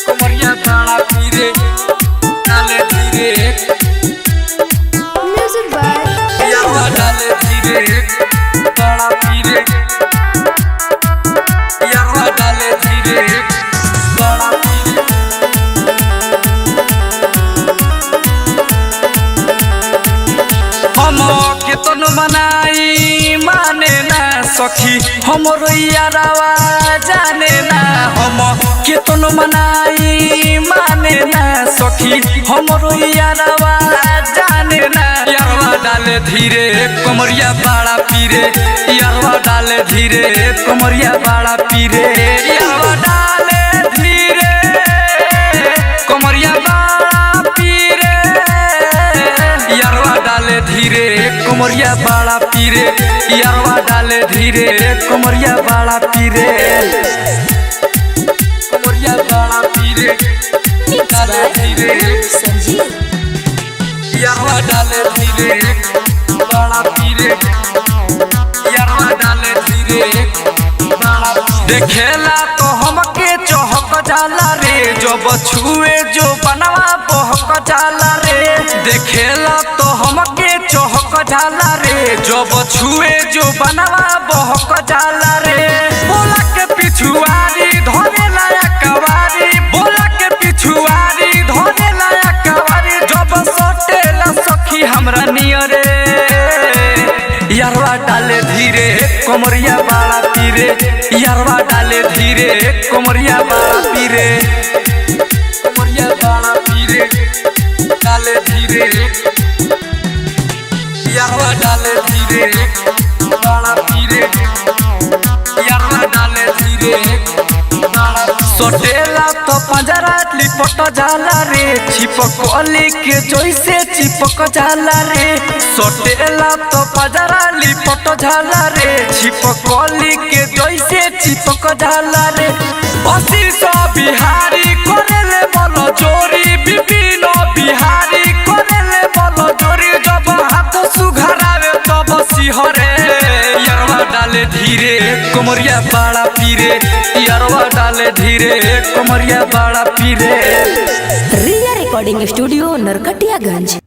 कमरिया बड़ा पीरे डाले धीरे म्यूजिक बाय यावा डाले धीरे बड़ा पीरे यावा डाले धीरे बड़ा पीरे हम केतन मनाई माने ना सखी हमरो यारावा जाने ना हम केतन मनाई माने ना सखी हमरो यारावा जाने ना यारवा डाले धीरे कमरिया बड़ा पीरे यारवा डाले धीरे कमरिया बड़ा पीरे यारवा डाले धीरे कमरिया बड़ा पीरे यारवा डाले धीरे कमरिया बड़ा पीरे यारवा डाले धीरे कमरिया बड़ा पीरे कमरिया बड़ा पीरे डाले धीरे संजीव यारवा डाले धीरे बड़ा पीरे यारवा डाले धीरे बड़ा देखेला तो हमके चहक जाला रे जब छुए जो बनवा बहक जाला रे देखेला तो हमके चहक जाला रे जब छुए जो बनवा बहक जाला रे बोला के पिछुआरी धरे लाया कवारी बोला के पिछुआरी धरे लाया कवारी जब सटेला सखी हमरा नियरे यारवा डाले धीरे कमरिया बड़ा पीरे यारवा डाले धीरे कमरिया बड़ा पीरे कमरिया बड़ा पीरे डाले धीरे यारवा डाले धीरे बड़ा पीरे यारवा डाले धीरे सोटेला तो पंजरा लिपट जाला रे छिपकली के जैसे चिपक जाला रे सोटेला तो पंजरा लिपट जाला रे छिपकली के जैसे चिपक जाला रे बसी सो बिहारी करेले बोलो चोरी बिपिनो बिहारी करेले बोलो चोरी जब हाथ सुघरावे तब सिहरे यारवा डाले धीरे कमरिया बड़ा पीरे यारवा डाले धीरे कमरिया बड़ा पीरे रिया रिकॉर्डिंग स्टूडियो नरकटियागंज।